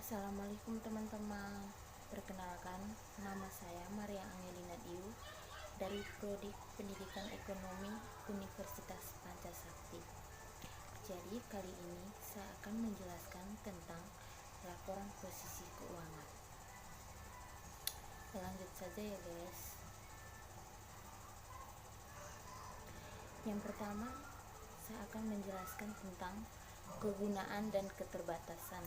Assalamualaikum teman-teman. Perkenalkan, nama saya Maria Angelina Diu dari Prodi Pendidikan Ekonomi Universitas Pancasakti. Jadi kali ini saya akan menjelaskan tentang laporan posisi keuangan. Lanjut saja ya guys. Yang pertama, saya akan menjelaskan tentang kegunaan dan keterbatasan.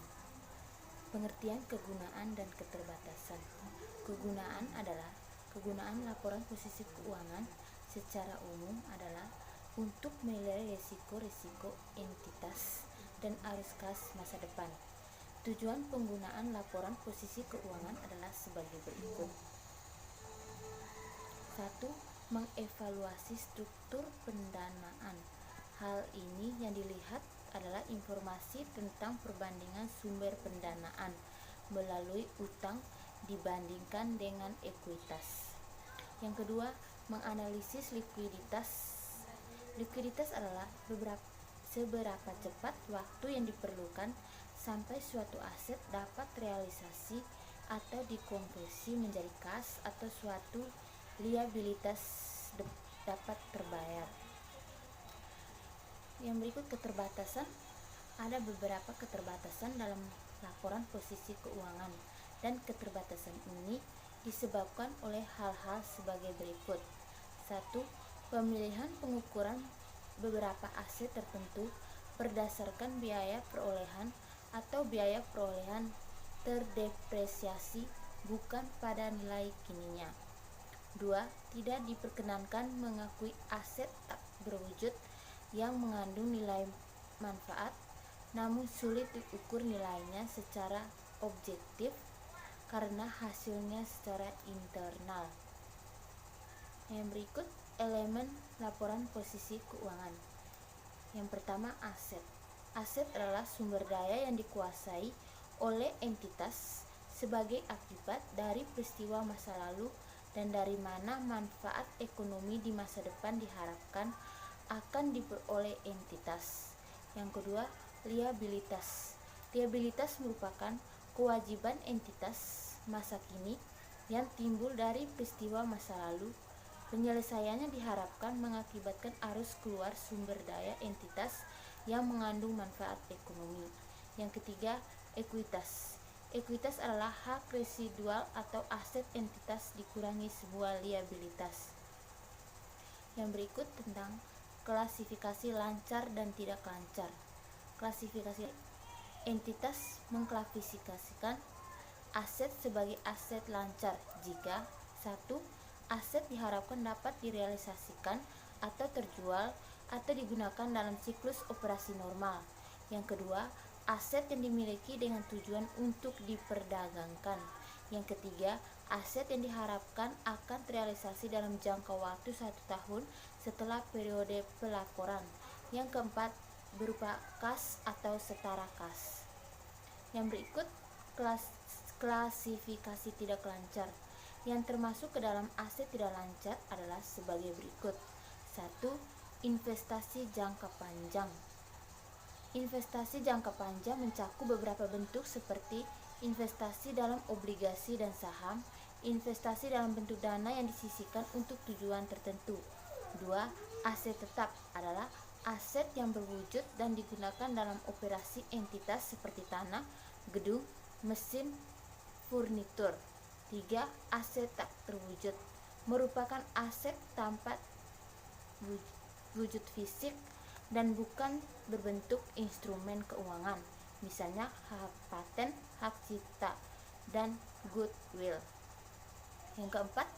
Pengertian kegunaan dan keterbatasan. Kegunaan adalah kegunaan laporan posisi keuangan secara umum adalah untuk menilai risiko-risiko entitas dan arus kas masa depan. Tujuan penggunaan laporan posisi keuangan adalah sebagai berikut. 1. Mengevaluasi struktur pendanaan. Hal ini yang dilihat adalah informasi tentang perbandingan sumber pendanaan melalui utang dibandingkan dengan ekuitas. Yang kedua, menganalisis likuiditas. Likuiditas adalah seberapa cepat waktu yang diperlukan sampai suatu aset dapat realisasi atau dikonversi menjadi kas atau suatu liabilitas dapat terbayar. Yang berikut keterbatasan. Ada beberapa keterbatasan dalam laporan posisi keuangan, dan keterbatasan ini disebabkan oleh hal-hal sebagai berikut. 1. Pemilihan pengukuran beberapa aset tertentu berdasarkan biaya perolehan atau biaya perolehan terdepresiasi bukan pada nilai kininya. 2. Tidak diperkenankan mengakui aset tak berwujud yang mengandung nilai manfaat namun sulit diukur nilainya secara objektif karena hasilnya secara internal. Yang berikut elemen laporan posisi keuangan. Yang pertama, aset. Aset adalah sumber daya yang dikuasai oleh entitas sebagai akibat dari peristiwa masa lalu dan dari mana manfaat ekonomi di masa depan diharapkan akan diperoleh entitas. Yang kedua, liabilitas. Liabilitas merupakan kewajiban entitas masa kini yang timbul dari peristiwa masa lalu. Penyelesaiannya diharapkan mengakibatkan arus keluar sumber daya entitas yang mengandung manfaat ekonomi. Yang ketiga, ekuitas. Ekuitas adalah hak residual atau aset entitas dikurangi sebuah liabilitas. Yang berikut tentang klasifikasi lancar dan tidak lancar. Klasifikasi entitas mengklasifikasikan aset sebagai aset lancar jika 1. Aset diharapkan dapat direalisasikan atau terjual atau digunakan dalam siklus operasi normal. Yang kedua, aset yang dimiliki dengan tujuan untuk diperdagangkan. Yang ketiga, aset yang diharapkan akan terrealisasi dalam jangka waktu 1 tahun setelah periode pelaporan. Yang keempat, berupa kas atau setara kas. Yang berikut klasifikasi tidak lancar. Yang termasuk ke dalam aset tidak lancar adalah sebagai berikut. 1. Investasi jangka panjang. Investasi jangka panjang mencakup beberapa bentuk seperti investasi dalam obligasi dan saham, investasi dalam bentuk dana yang disisihkan untuk tujuan tertentu. 2. Aset tetap adalah aset yang berwujud dan digunakan dalam operasi entitas seperti tanah, gedung, mesin, furnitur. 3. Aset tak terwujud merupakan aset tanpa wujud fisik dan bukan berbentuk instrumen keuangan, misalnya hak paten, hak cipta, dan goodwill. Yang keempat,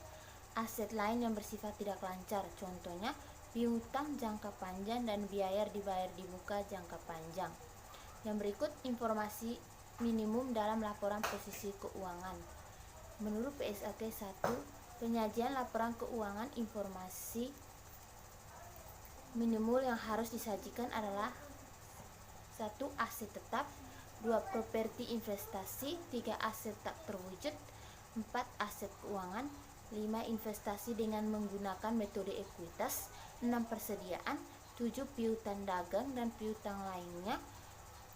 aset lain yang bersifat tidak lancar, contohnya piutang jangka panjang dan biaya dibayar di muka jangka panjang. Yang berikut informasi minimum dalam laporan posisi keuangan. Menurut PSAK 1, penyajian laporan keuangan informasi minimal yang harus disajikan adalah 1. Aset tetap, 2. Properti investasi, 3. Aset tak terwujud, 4. Aset keuangan, 5. Investasi dengan menggunakan metode ekuitas, 6. Persediaan, 7. Piutang dagang dan piutang lainnya,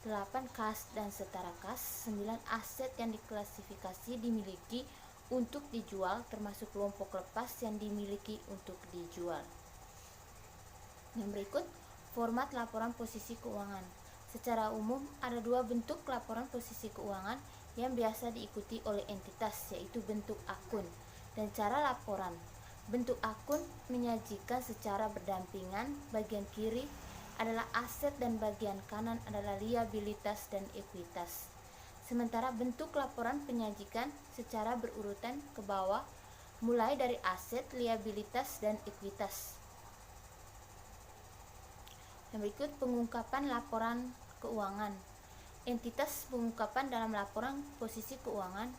8 kas dan setara kas. 9 aset yang diklasifikasi dimiliki untuk dijual termasuk kelompok lepas yang dimiliki untuk dijual. Yang berikut, format laporan posisi keuangan. Secara umum, ada dua bentuk laporan posisi keuangan yang biasa diikuti oleh entitas, yaitu bentuk akun dan cara laporan. Bentuk akun menyajikan secara berdampingan, bagian kiri adalah aset dan bagian kanan adalah liabilitas dan ekuitas. Sementara bentuk laporan penyajikan secara berurutan ke bawah, mulai dari aset, liabilitas, dan ekuitas. Yang berikut, pengungkapan laporan keuangan. Entitas pengungkapan dalam laporan posisi keuangan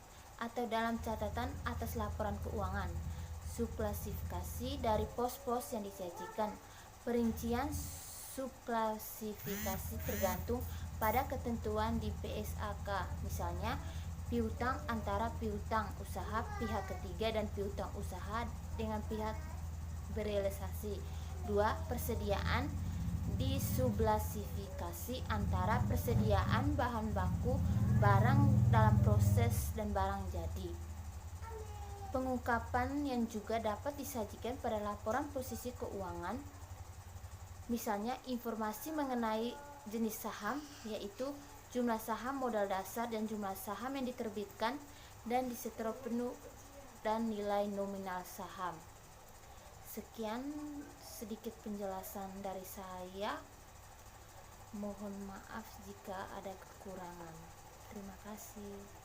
atau dalam catatan atas laporan keuangan. Subklasifikasi dari pos-pos yang disajikan. Perincian subklasifikasi tergantung pada ketentuan di PSAK. Misalnya, piutang antara piutang usaha pihak ketiga dan piutang usaha dengan pihak berealisasi. 2. Persediaan disubklasifikasi antara persediaan bahan baku, barang dalam proses, dan barang jadi. Pengungkapan yang juga dapat disajikan pada laporan posisi keuangan, misalnya informasi mengenai jenis saham, yaitu jumlah saham modal dasar dan jumlah saham yang diterbitkan dan disetor penuh dan nilai nominal saham. Sekian sedikit penjelasan dari saya. Mohon maaf jika ada kekurangan. Terima kasih.